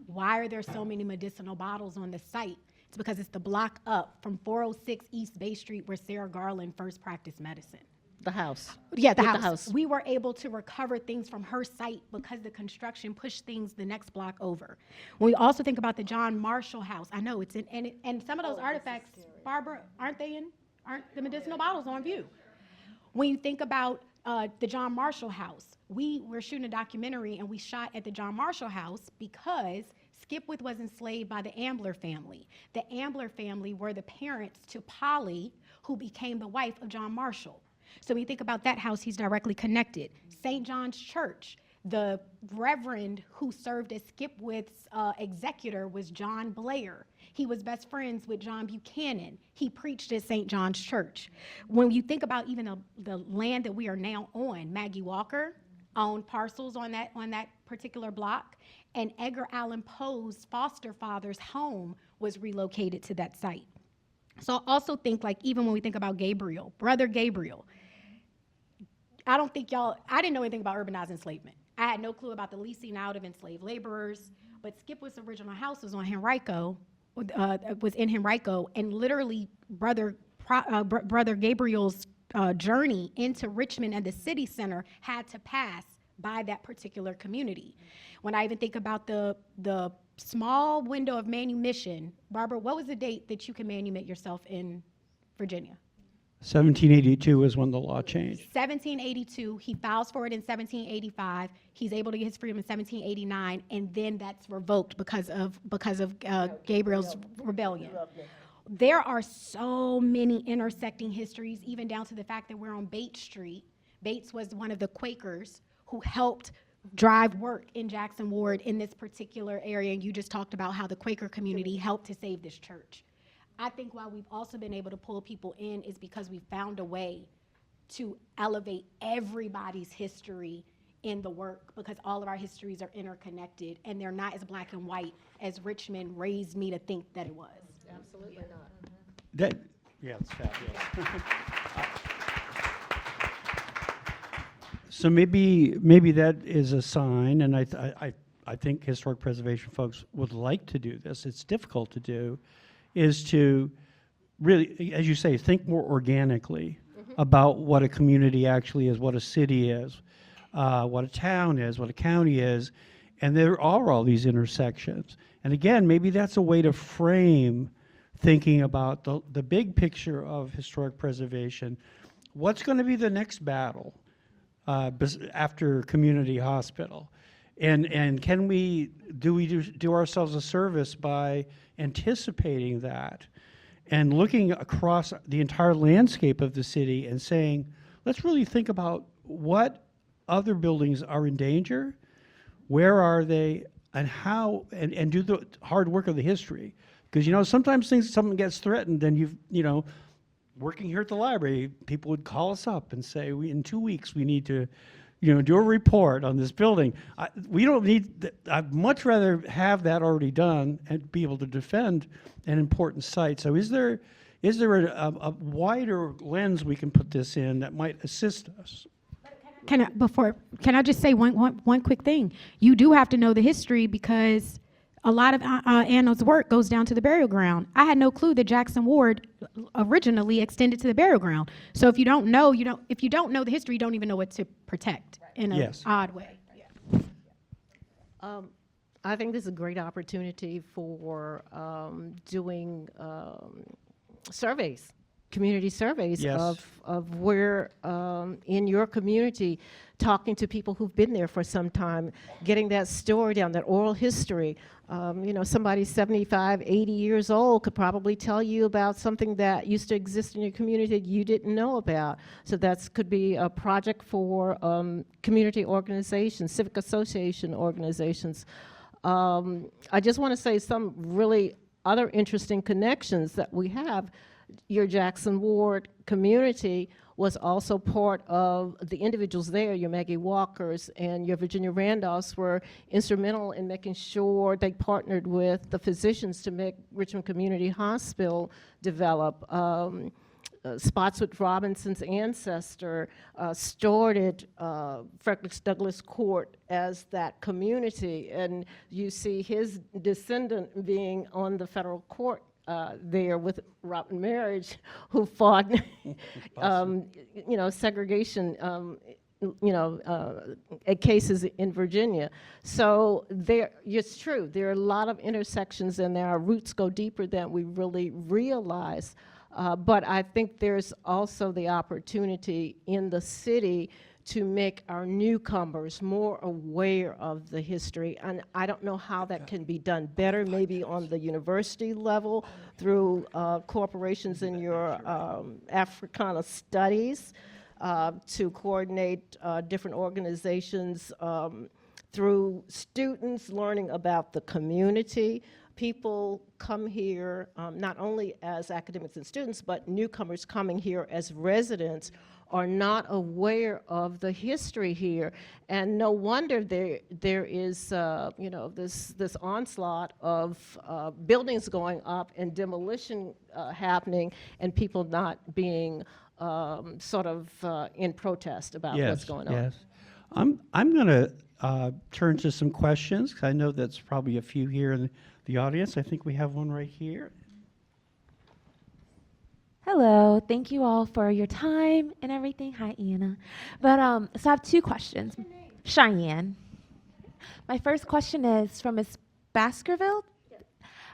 Why are there so many medicinal bottles on the site? It's because it's the block up from 406 East Bay Street where Sarah Garland first practiced medicine. The house. Yeah, the With house. the house. We were able to recover things from her site because the construction pushed things the next block over. When we also think about the John Marshall House, I know it's in, and some of those artifacts, Barbara, aren't the medicinal bottles on view? When you think about the John Marshall House, we were shooting a documentary and we shot at the John Marshall House because Skipwith was enslaved by the Ambler family. The Ambler family were the parents to Polly, who became the wife of John Marshall. So when you think about that house, he's directly connected. St. John's Church, the reverend who served as Skipwith's executor was John Blair. He was best friends with John Buchanan. He preached at St. John's Church. When you think about even the land that we are now on, Maggie Walker owned parcels on that particular block, and Edgar Allan Poe's foster father's home was relocated to that site. So I also think, like, even when we think about Gabriel, Brother Gabriel, I didn't know anything about urbanized enslavement. I had no clue about the leasing out of enslaved laborers, but Skipwith's original house was on Henrico, was in Henrico, and literally Brother Gabriel's journey into Richmond and the city center had to pass by that particular community. When I even think about the small window of manumission, Barbara, what was the date that you can manumit yourself in Virginia? 1782 is when the law changed. 1782, he files for it in 1785. He's able to get his freedom in 1789, and then that's revoked because of Gabriel's rebellion. There are so many intersecting histories, even down to the fact that we're on Bates Street. Bates was one of the Quakers who helped drive work in Jackson Ward in this particular area, and you just talked about how the Quaker community helped to save this church. I think why we've also been able to pull people in is because we found a way to elevate everybody's history in the work because all of our histories are interconnected and they're not as black and white as Richmond raised me to think that it was. Absolutely not. Yeah, it's fabulous. So maybe that is a sign, and I think historic preservation folks would like to do this. It's difficult to do, is to really, as you say, think more organically about what a community actually is, what a city is, what a town is, what a county is, and there are all these intersections. And again, maybe that's a way to frame thinking about the big picture of historic preservation. What's going to be the next battle after community hospital? And can we do ourselves a service by anticipating that and looking across the entire landscape of the city and saying, let's really think about what other buildings are in danger, where are they, and how, and do the hard work of the history. Because, sometimes something gets threatened, and working here at the library, people would call us up and say, in 2 weeks, we need to, do a report on this building. We don't need, I'd much rather have that already done and be able to defend an important site. So is there a wider lens we can put this in that might assist us? Can I just say one quick thing? You do have to know the history because a lot of Anna's work goes down to the burial ground. I had no clue that Jackson Ward originally extended to the burial ground. So if you don't know, if you don't know the history, you don't even know what to protect in an odd way. I think this is a great opportunity for doing surveys, community surveys of where in your community, talking to people who've been there for some time, getting that story down, that oral history. Somebody 75, 80 years old could probably tell you about something that used to exist in your community that you didn't know about. So that could be a project for community organizations, civic association organizations. I just want to say some really other interesting connections that we have. Your Jackson Ward community was also part of the individuals there. Your Maggie Walkers and your Virginia Randolphs were instrumental in making sure they partnered with the physicians to make Richmond Community Hospital develop. Spotswood Robinson's ancestor started Frederick Douglass Court as that community, and you see his descendant being on the federal court there with Robin Marriage, who fought, segregation, cases in Virginia. So it's true. There are a lot of intersections, and our roots go deeper than we really realize. But I think there's also the opportunity in the city to make our newcomers more aware of the history. And I don't know how that can be done better, maybe on the university level through corporations in your Africana studies, to coordinate different organizations, through students learning about the community. People come here not only as academics and students, but newcomers coming here as residents are not aware of the history here, and no wonder there is this onslaught of buildings going up and demolition happening, and people not being in protest about what's going on. Yes. I'm going to turn to some questions, because I know that's probably a few here in the audience. I think we have one right here. Hello, thank you all for your time and everything. Hi, Anna. But so I have two questions. Cheyenne. My first question is from Ms. Baskerville.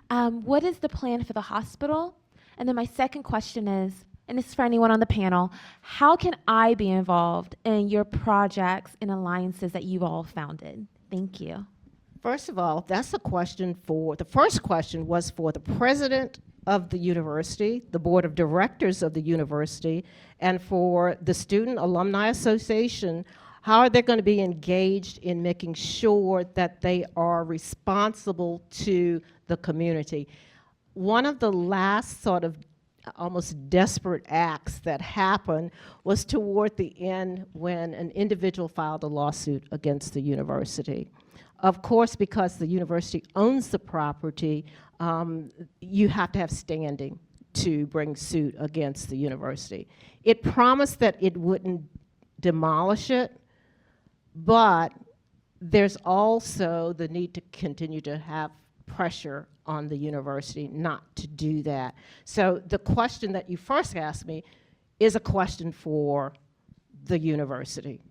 What is the plan for the hospital? And then my second question is, and this is for anyone on the panel, how can I be involved in your projects and alliances that you've all founded? Thank you. First of all, that's a question the first question was for the president of the university, the board of directors of the university, and for the Student Alumni Association. How are they going to be engaged in making sure that they are responsible to the community? One of the last almost desperate acts that happened was toward the end when an individual filed a lawsuit against the university. Of course, because the university owns the property, you have to have standing to bring suit against the university. It promised that it wouldn't demolish it, but there's also the need to continue to have pressure on the university not to do that. So the question that you first asked me is a question for the university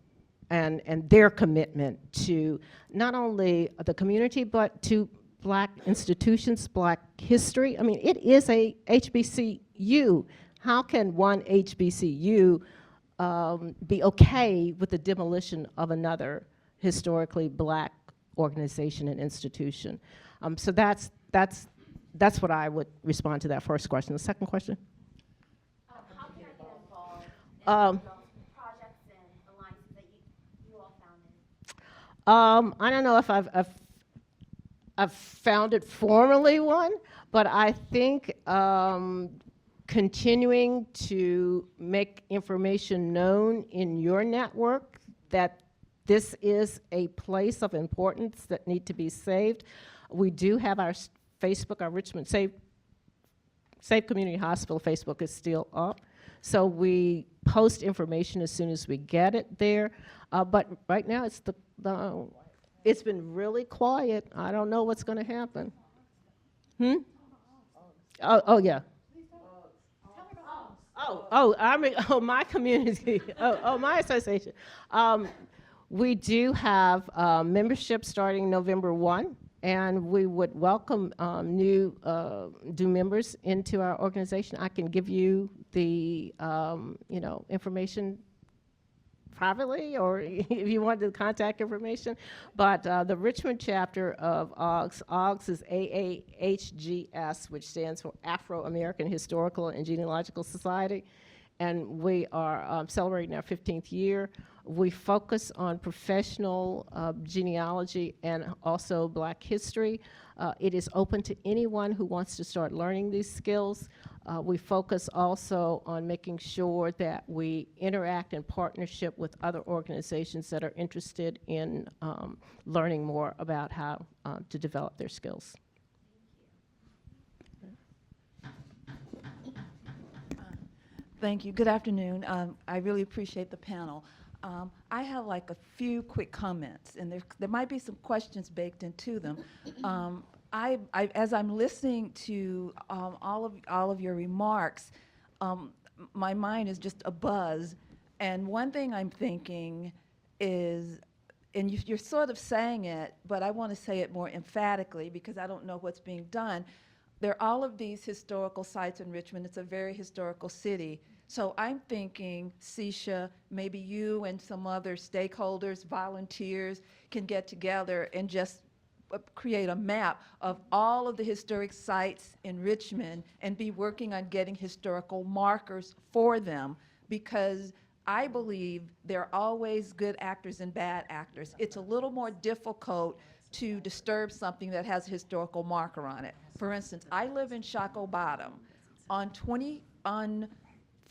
and their commitment to not only the community, but to Black institutions, Black history. I mean, it is a HBCU. How can one HBCU be okay with the demolition of another historically Black organization and institution? So that's what I would respond to that first question. The second question? How can I get involved in the projects and alliances that you all founded? I don't know if I've founded formally one, but I think continuing to make information known in your network that this is a place of importance that need to be saved. We do have our Facebook, our Richmond Save Community Hospital Facebook is still up. So we post information as soon as we get it there. But right now it's it's been really quiet. I don't know what's going to happen. Oh yeah. My community. My association. We do have membership starting November 1. And we would welcome new members into our organization. I can give you the information privately, or if you want the contact information. But the Richmond chapter of AUGS is AAHGS, which stands for Afro-American Historical and Genealogical Society. And we are celebrating our 15th year. We focus on professional genealogy and also Black history. It is open to anyone who wants to start learning these skills. We focus also on making sure that we interact in partnership with other organizations that are interested in learning more about how to develop their skills. Thank you. Good afternoon. I really appreciate the panel. I have like a few quick comments, and there might be some questions baked into them. As I'm listening to all of your remarks, my mind is just abuzz. And one thing I'm thinking is, and you're sort of saying it, but I want to say it more emphatically because I don't know what's being done. There are all of these historical sites in Richmond. It's a very historical city. So I'm thinking, Sesha, maybe you and some other stakeholders, volunteers, can get together and just create a map of all of the historic sites in Richmond and be working on getting historical markers for them, because I believe there are always good actors and bad actors. It's a little more difficult to disturb something that has a historical marker on it. For instance, I live in Shockoe Bottom. On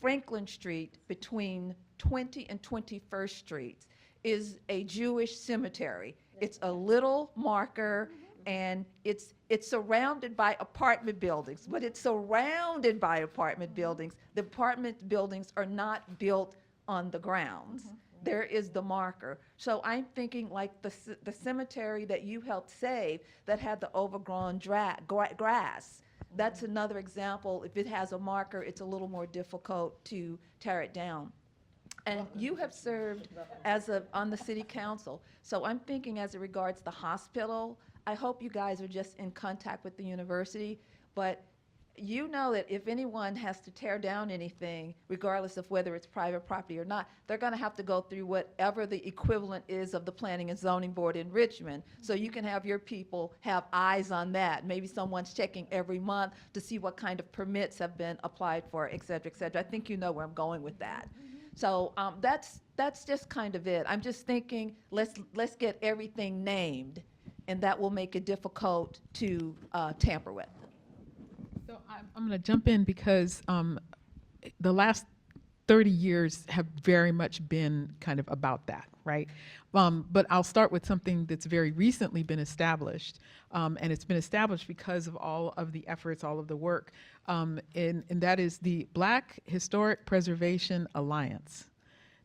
Franklin Street, between 20 and 21st Streets, is a Jewish cemetery. It's a little marker, and it's surrounded by apartment buildings, but it's surrounded by apartment buildings. The apartment buildings are not built on the grounds. There is the marker. So I'm thinking like the cemetery that you helped save that had the overgrown grass. That's another example. If it has a marker, it's a little more difficult to tear it down. And you have served on the city council. So I'm thinking as it regards the hospital, I hope you guys are just in contact with the university, but you know that if anyone has to tear down anything, regardless of whether it's private property or not, they're going to have to go through whatever the equivalent is of the Planning and Zoning Board in Richmond. So you can have your people have eyes on that. Maybe someone's checking every month to see what kind of permits have been applied for, et cetera, et cetera. I think you know where I'm going with that. So that's just kind of it. I'm just thinking, let's get everything named, and that will make it difficult to tamper with. So I'm going to jump in because the last 30 years have very much been kind of about that, right? But I'll start with something that's very recently been established, and it's been established because of all of the efforts, all of the work, and that is the Black Historic Preservation Alliance.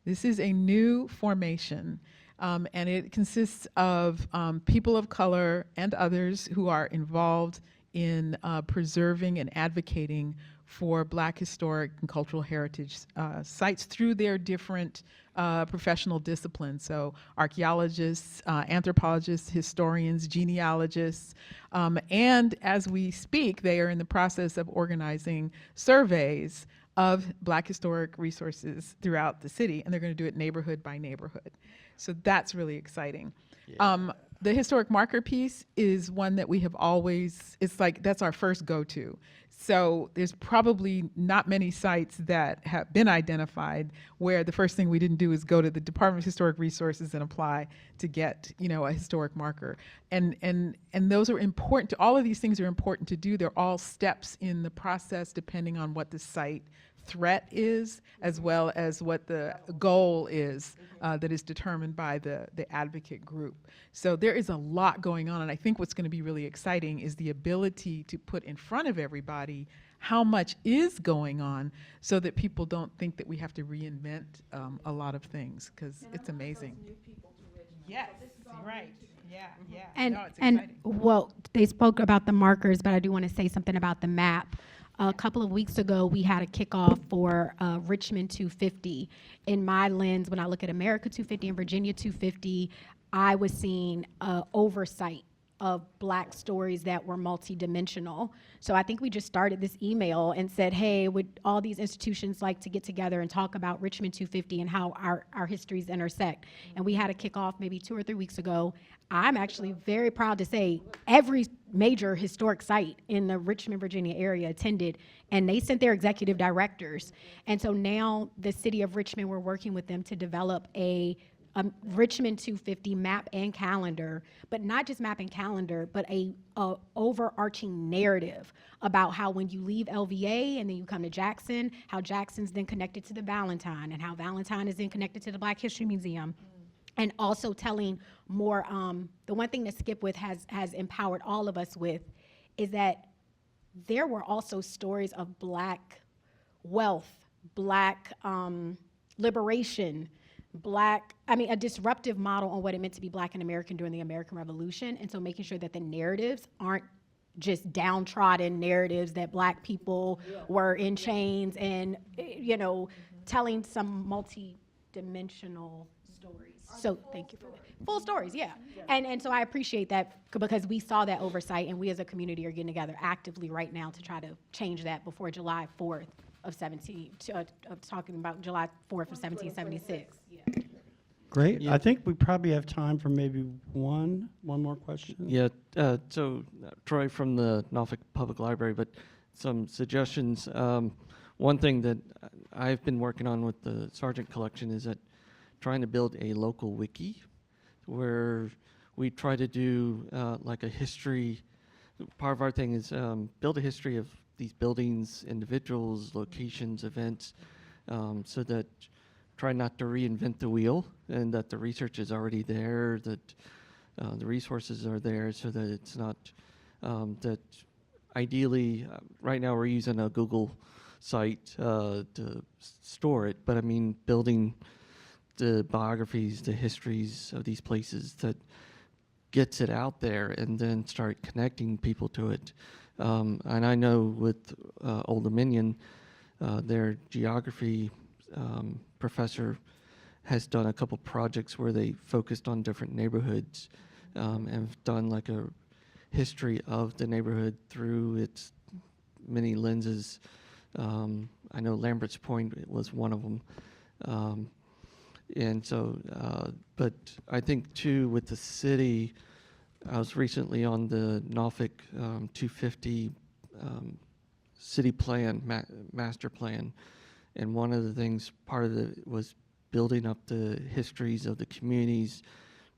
This is a new formation, and it consists of people of color and others who are involved in preserving and advocating for Black historic and cultural heritage sites through their different professional disciplines. So archaeologists, anthropologists, historians, genealogists, and as we speak, they are in the process of organizing surveys of Black historic resources throughout the city, and they're going to do it neighborhood by neighborhood. So that's really exciting. Yeah. The historic marker piece is one that we have always, it's like, that's our first go-to. So there's probably not many sites that have been identified where the first thing we didn't do is go to the Department of Historic Resources and apply to get, you know, a historic marker. And those are important, all of these things are important to do. They're all steps in the process depending on what the site threat is, as well as what the goal is that is determined by the advocate group. So there is a lot going on, and I think what's going to be really exciting is the ability to put in front of everybody how much is going on so that people don't think that we have to reinvent a lot of things, because it's amazing. Yes, right. Yeah, yeah. And, no, it's and exciting. well, they spoke about the markers, but I do want to say something about the map. A couple of weeks ago, we had a kickoff for Richmond 250. In my lens, when I look at America 250 and Virginia 250, I was seeing oversight of Black stories that were multidimensional. So I think we just started this email and said, hey, would all these institutions like to get together and talk about Richmond 250 and how our histories intersect? And we had a kickoff maybe 2 or 3 weeks ago. I'm actually very proud to say every major historic site in the Richmond, Virginia area attended, and they sent their executive directors. And so now the city of Richmond, we're working with them to develop a Richmond 250 map and calendar, but not just map and calendar, but a overarching narrative about how when you leave LVA and then you come to Jackson, how Jackson's then connected to the Valentine, and how Valentine is then connected to the Black History Museum. And also telling more, the one thing that Skip with has empowered all of us with is that there were also stories of Black wealth, Black liberation, a disruptive model on what it meant to be Black and American during the American Revolution. And so making sure that the narratives aren't just downtrodden narratives that Black people were in chains and, you know, telling some multi-dimensional stories. So thank you for that. Full stories, yeah. And so I appreciate that because we saw that oversight, and we as a community are getting together actively right now to try to change that before July 4th of talking about July 4th of 1776. Yeah. Great. Yeah. I think we probably have time for maybe one more question. Yeah, Troy from the Norfolk Public Library, but some suggestions. One thing that I've been working on with the Sargent Collection is that trying to build a local wiki where we try to do like a history. Part of our thing is build a history of these buildings, individuals, locations, events, so that try not to reinvent the wheel, and that the research is already there, that the resources are there, so that it's not that ideally right now we're using a Google site to store it, but I mean building the biographies, the histories of these places that gets it out there, and then start connecting people to it. And I know with Old Dominion, their geography professor has done a couple projects where they focused on different neighborhoods and have done like a history of the neighborhood through its many lenses. I know Lambert's Point was one of them. And so, but I think too with the city, I was recently on the Norfolk 250 city plan, master plan, and one of the things, part of it was building up the histories of the communities,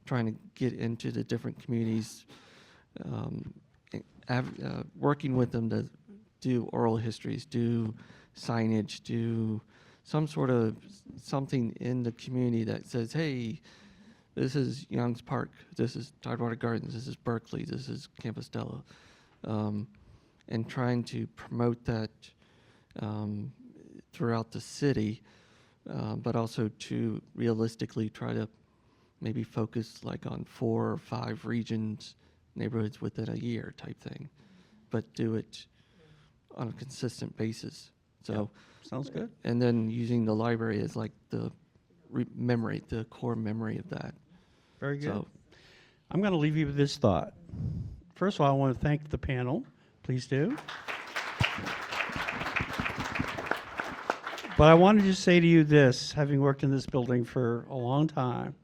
trying to get into the different communities, working with them to do oral histories, do signage, do some sort of something in the community that says, hey, this is Young's Park, this is Tidewater Gardens, this is Berkeley, this is Compostela, and trying to promote that throughout the city, but also to realistically try to maybe focus like on 4 or 5 regions, neighborhoods within a year type thing, but do it on a consistent basis. So, Sounds good. and then using the library as like the memory, the core memory of that. Very good. So, I'm going to leave you with this thought. First of all, I want to thank the panel. Please do. But I wanted to say to you this, having worked in this building for a long time,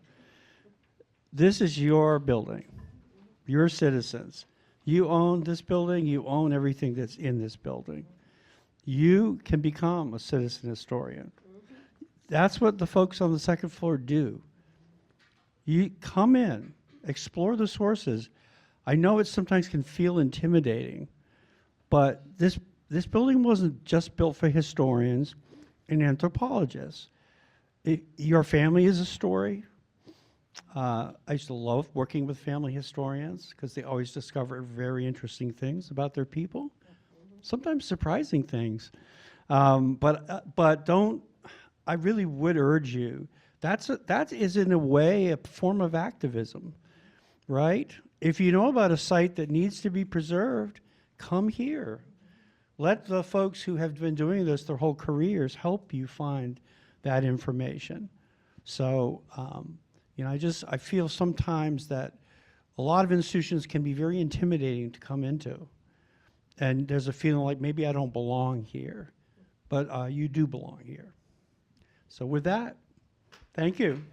this is your building, your citizens. You own this building, you own everything that's in this building. You can become a citizen historian. That's what the folks on the second floor do. You come in, explore the sources. I know it sometimes can feel intimidating, but this building wasn't just built for historians and anthropologists. Your family is a story. I used to love working with family historians because they always discover very interesting things about their people, sometimes surprising things. But don't, I really would urge you, that is in a way a form of activism, right? If you know about a site that needs to be preserved, come here. Let the folks who have been doing this their whole careers help you find that information. So, you know, I feel sometimes that a lot of institutions can be very intimidating to come into. And there's a feeling like maybe I don't belong here, but you do belong here. So with that, thank you.